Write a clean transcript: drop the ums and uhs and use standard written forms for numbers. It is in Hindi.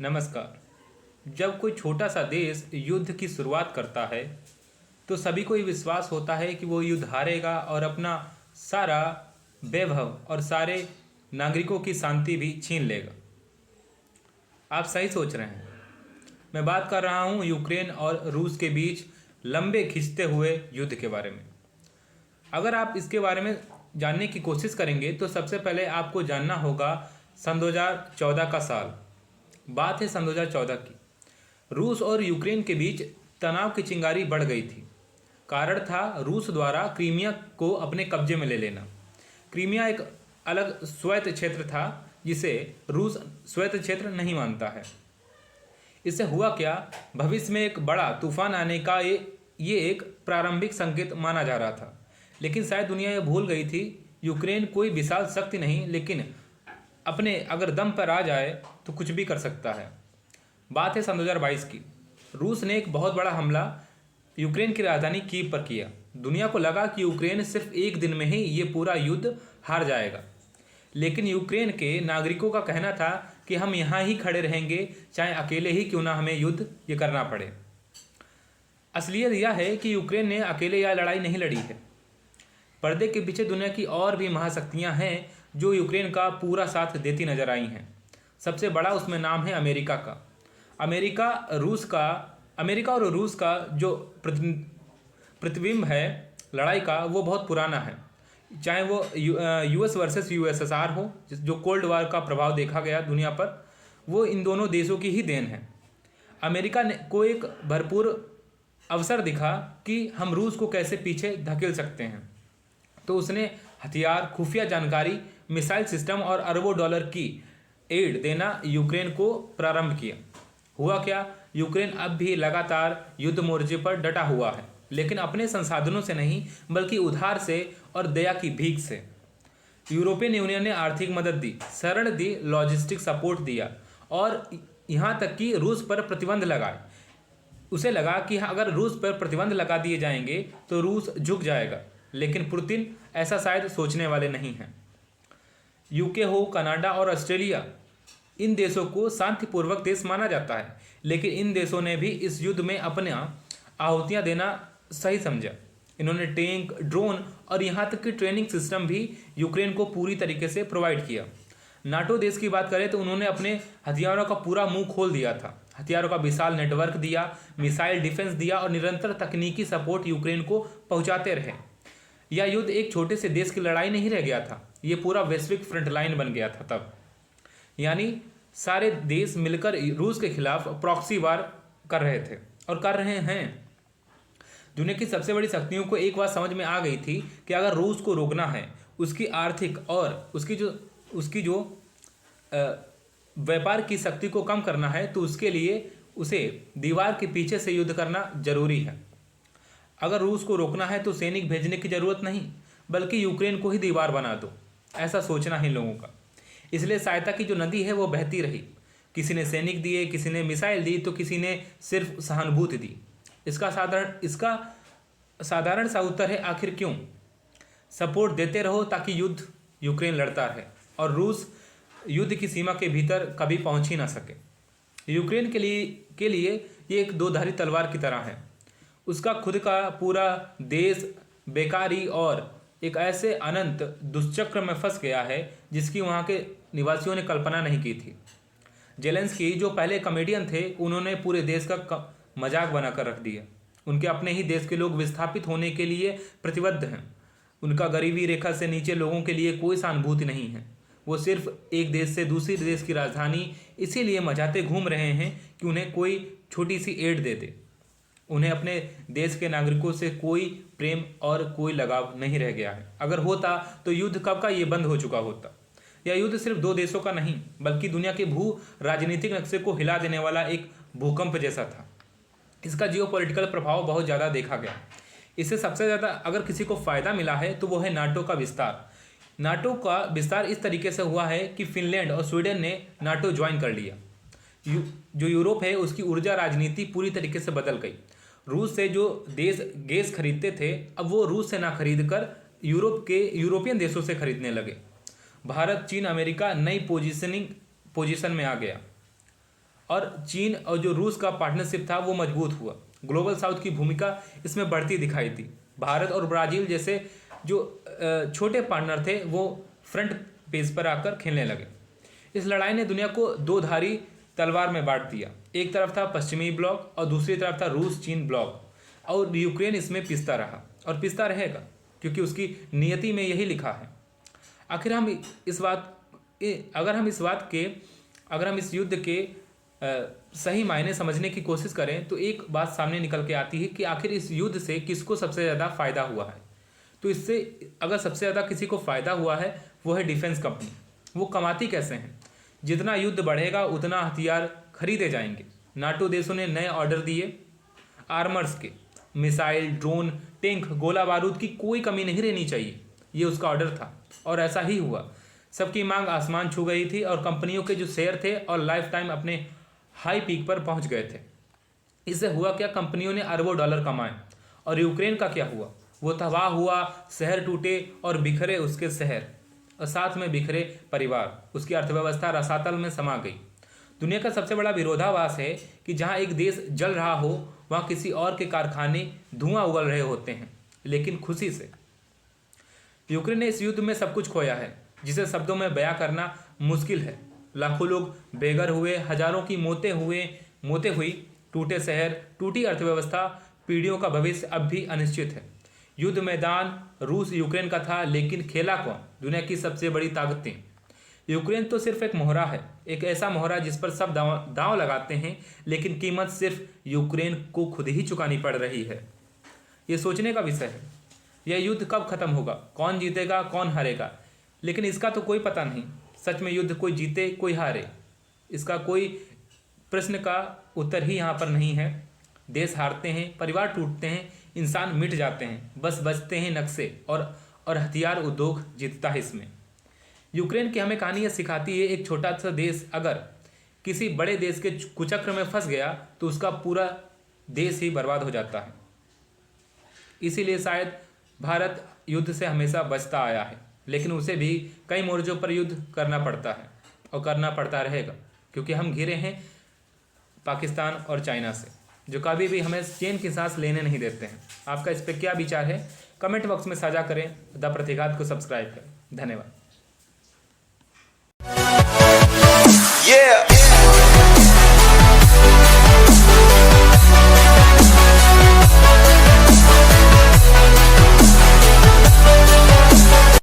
नमस्कार। जब कोई छोटा सा देश युद्ध की शुरुआत करता है तो सभी को ये विश्वास होता है कि वो युद्ध हारेगा और अपना सारा वैभव और सारे नागरिकों की शांति भी छीन लेगा। आप सही सोच रहे हैं। मैं बात कर रहा हूँ यूक्रेन और रूस के बीच लंबे खिंचते हुए युद्ध के बारे में। अगर आप इसके बारे में जानने की कोशिश करेंगे तो सबसे पहले आपको जानना होगा सन 2014 का साल। बात है सन 2014 की। रूस और यूक्रेन के बीच तनाव की चिंगारी बढ़ गई थी। कारण था रूस द्वारा क्रीमिया को अपने कब्जे में ले लेना। क्रीमिया एक अलग स्वायत्त क्षेत्र था जिसे रूस स्वायत्त क्षेत्र नहीं मानता है। इससे हुआ क्या, भविष्य में एक बड़ा तूफान आने का ये एक प्रारंभिक संकेत माना जा रहा था। लेकिन शायद दुनिया ये भूल गई थी, यूक्रेन कोई विशाल शक्ति नहीं, लेकिन अपने अगर दम पर आ जाए तो कुछ भी कर सकता है। बात है सन 2022 की। रूस ने एक बहुत बड़ा हमला यूक्रेन की राजधानी कीव पर किया। दुनिया को लगा कि यूक्रेन सिर्फ एक दिन में ही ये पूरा युद्ध हार जाएगा। लेकिन यूक्रेन के नागरिकों का कहना था कि हम यहाँ ही खड़े रहेंगे, चाहे अकेले ही क्यों ना हमें युद्ध ये करना पड़े। असलियत यह है कि यूक्रेन ने अकेले यह लड़ाई नहीं लड़ी है। पर्दे के पीछे दुनिया की और भी महाशक्तियाँ हैं जो यूक्रेन का पूरा साथ देती नजर आई हैं। सबसे बड़ा उसमें नाम है अमेरिका का। अमेरिका और रूस का जो प्रतिबिंब है लड़ाई का, वो बहुत पुराना है। चाहे वो यूएस वर्सेस यूएसएसआर हो, जो कोल्ड वार का प्रभाव देखा गया दुनिया पर, वो इन दोनों देशों की ही देन है। अमेरिका ने को एक भरपूर अवसर दिखा कि हम रूस को कैसे पीछे धकेल सकते हैं, तो उसने हथियार, खुफिया जानकारी, मिसाइल सिस्टम और अरबों डॉलर की एड देना यूक्रेन को प्रारंभ किया। हुआ क्या, यूक्रेन अब भी लगातार युद्ध मोर्चे पर डटा हुआ है, लेकिन अपने संसाधनों से नहीं बल्कि उधार से और दया की भीख से। यूरोपियन यूनियन ने आर्थिक मदद दी, शरण दी, लॉजिस्टिक सपोर्ट दिया और यहाँ तक कि रूस पर प्रतिबंध लगाए। उसे लगा कि अगर रूस पर प्रतिबंध लगा दिए जाएंगे तो रूस झुक जाएगा, लेकिन पुतिन ऐसा शायद सोचने वाले नहीं हैं। यूके हो, कनाडा और ऑस्ट्रेलिया, इन देशों को शांतिपूर्वक देश माना जाता है, लेकिन इन देशों ने भी इस युद्ध में अपने आहुतियाँ देना सही समझा। इन्होंने टैंक, ड्रोन और यहाँ तक कि ट्रेनिंग सिस्टम भी यूक्रेन को पूरी तरीके से प्रोवाइड किया। नाटो देश की बात करें तो उन्होंने अपने हथियारों का पूरा मुंह खोल दिया था। हथियारों का विशाल नेटवर्क दिया, मिसाइल डिफेंस दिया और निरंतर तकनीकी सपोर्ट यूक्रेन को पहुँचाते रहे। यह युद्ध एक छोटे से देश की लड़ाई नहीं रह गया था, ये पूरा वैश्विक फ्रंट लाइन बन गया था तब। यानी सारे देश मिलकर रूस के खिलाफ प्रॉक्सी वार कर रहे थे और कर रहे हैं। दुनिया की सबसे बड़ी शक्तियों को एक बात समझ में आ गई थी कि अगर रूस को रोकना है, उसकी आर्थिक और उसकी जो व्यापार की शक्ति को कम करना है, तो उसके लिए उसे दीवार के पीछे से युद्ध करना जरूरी है। अगर रूस को रोकना है तो सैनिक भेजने की जरूरत नहीं, बल्कि यूक्रेन को ही दीवार बना दो, ऐसा सोचना है लोगों का। इसलिए सहायता की जो नदी है वो बहती रही। किसी ने सैनिक दिए, किसी ने मिसाइल दी, तो किसी ने सिर्फ सहानुभूति दी। इसका साधारण सा उत्तर है, आखिर क्यों? सपोर्ट देते रहो ताकि युद्ध यूक्रेन लड़ता रहे और रूस युद्ध की सीमा के भीतर कभी पहुंच ही ना सके। यूक्रेन के लिए ये एक दो-धारी तलवार की तरह है। उसका खुद का पूरा देश बेकारी और एक ऐसे अनंत दुष्चक्र में फंस गया है जिसकी वहाँ के निवासियों ने कल्पना नहीं की थी। जेलेंस्की जो पहले कॉमेडियन थे, उन्होंने पूरे देश का मजाक बनाकर रख दिया। उनके अपने ही देश के लोग विस्थापित होने के लिए प्रतिबद्ध हैं। उनका गरीबी रेखा से नीचे लोगों के लिए कोई सहानुभूति नहीं है। वो सिर्फ एक देश से दूसरी देश की राजधानी इसीलिए मचाते घूम रहे हैं कि उन्हें कोई छोटी सी एड दे दे। उन्हें अपने देश के नागरिकों से कोई प्रेम और कोई लगाव नहीं रह गया है। अगर होता तो युद्ध कब का ये बंद हो चुका होता। यह युद्ध सिर्फ दो देशों का नहीं, बल्कि दुनिया के भू राजनीतिक नक्शे को हिला देने वाला एक भूकंप जैसा था। इसका जियोपॉलिटिकल प्रभाव बहुत ज़्यादा देखा गया। इससे सबसे ज़्यादा अगर किसी को फ़ायदा मिला है तो वो है नाटो का विस्तार। नाटो का विस्तार इस तरीके से हुआ है कि फिनलैंड और स्वीडन ने नाटो ज्वाइन कर लिया। जो यूरोप है उसकी ऊर्जा राजनीति पूरी तरीके से बदल गई। रूस से जो देश गैस खरीदते थे, अब वो रूस से ना खरीद कर यूरोपियन देशों से खरीदने लगे। भारत, चीन, अमेरिका नई पोजीशन में आ गया। और चीन और जो रूस का पार्टनरशिप था वो मजबूत हुआ। ग्लोबल साउथ की भूमिका इसमें बढ़ती दिखाई दी। भारत और ब्राज़ील जैसे जो छोटे पार्टनर थे वो फ्रंट पेज पर आकर खेलने लगे। इस लड़ाई ने दुनिया को दो धारी तलवार में बांट दिया। एक तरफ था पश्चिमी ब्लॉक और दूसरी तरफ था रूस चीन ब्लॉक, और यूक्रेन इसमें पिसता रहा और पिसता रहेगा, क्योंकि उसकी नियति में यही लिखा है। आखिर हम इस बात अगर हम इस युद्ध के सही मायने समझने की कोशिश करें तो एक बात सामने निकल के आती है कि आखिर इस युद्ध से किसको सबसे ज़्यादा फायदा हुआ है। तो इससे अगर सबसे ज़्यादा किसी को फायदा हुआ है वो है डिफेंस कंपनी। वो कमाती कैसे हैं? जितना युद्ध बढ़ेगा उतना हथियार खरीदे जाएंगे। नाटो देशों ने नए ऑर्डर दिए आर्मर्स के, मिसाइल, ड्रोन, टैंक, गोला बारूद की कोई कमी नहीं रहनी चाहिए, ये उसका ऑर्डर था और ऐसा ही हुआ। सबकी मांग आसमान छू गई थी और कंपनियों के जो शेयर थे और लाइफ टाइम अपने हाई पीक पर पहुंच गए थे। इससे हुआ क्या? कंपनियों ने अरबों डॉलर कमाए। और यूक्रेन का क्या हुआ? वो तबाह हुआ, शहर टूटे और बिखरे उसके शहर, और साथ में बिखरे परिवार। उसकी अर्थव्यवस्था रसातल में समा गई। दुनिया का सबसे बड़ा विरोधाभास है कि जहां एक देश जल रहा हो वहां किसी और के कारखाने धुआं उगल रहे होते हैं, लेकिन खुशी से। यूक्रेन ने इस युद्ध में सब कुछ खोया है, जिसे शब्दों में बयां करना मुश्किल है। लाखों लोग बेघर हुए, हजारों की मौतें हुई, टूटे शहर, टूटी अर्थव्यवस्था, पीढ़ियों का भविष्य अब भी अनिश्चित है। युद्ध मैदान रूस यूक्रेन का था, लेकिन खेला कौन? दुनिया की सबसे बड़ी ताकतें। यूक्रेन तो सिर्फ एक मोहरा है, एक ऐसा मोहरा जिस पर सब दांव लगाते हैं, लेकिन कीमत सिर्फ यूक्रेन को खुद ही चुकानी पड़ रही है। ये सोचने का विषय है, यह युद्ध कब खत्म होगा, कौन जीतेगा, कौन हारेगा, लेकिन इसका तो कोई पता नहीं। सच में युद्ध कोई जीते कोई हारे, इसका कोई प्रश्न का उत्तर ही यहाँ पर नहीं है। देश हारते हैं, परिवार टूटते हैं, इंसान मिट जाते हैं, बस बचते हैं नक्शे और हथियार उद्योग जीतता है इसमें। यूक्रेन की हमें कहानी यह सिखाती है, एक छोटा सा देश अगर किसी बड़े देश के कुचक्र में फंस गया तो उसका पूरा देश ही बर्बाद हो जाता है। इसीलिए शायद भारत युद्ध से हमेशा बचता आया है, लेकिन उसे भी कई मोर्चों पर युद्ध करना पड़ता है और करना पड़ता रहेगा, क्योंकि हम घिरे हैं पाकिस्तान और चाइना से, जो कभी भी हमें चैन की सांस लेने नहीं देते हैं। आपका इस पर क्या विचार है? कमेंट बॉक्स में साझा करें। द प्रतिघात को सब्सक्राइब करें। धन्यवाद।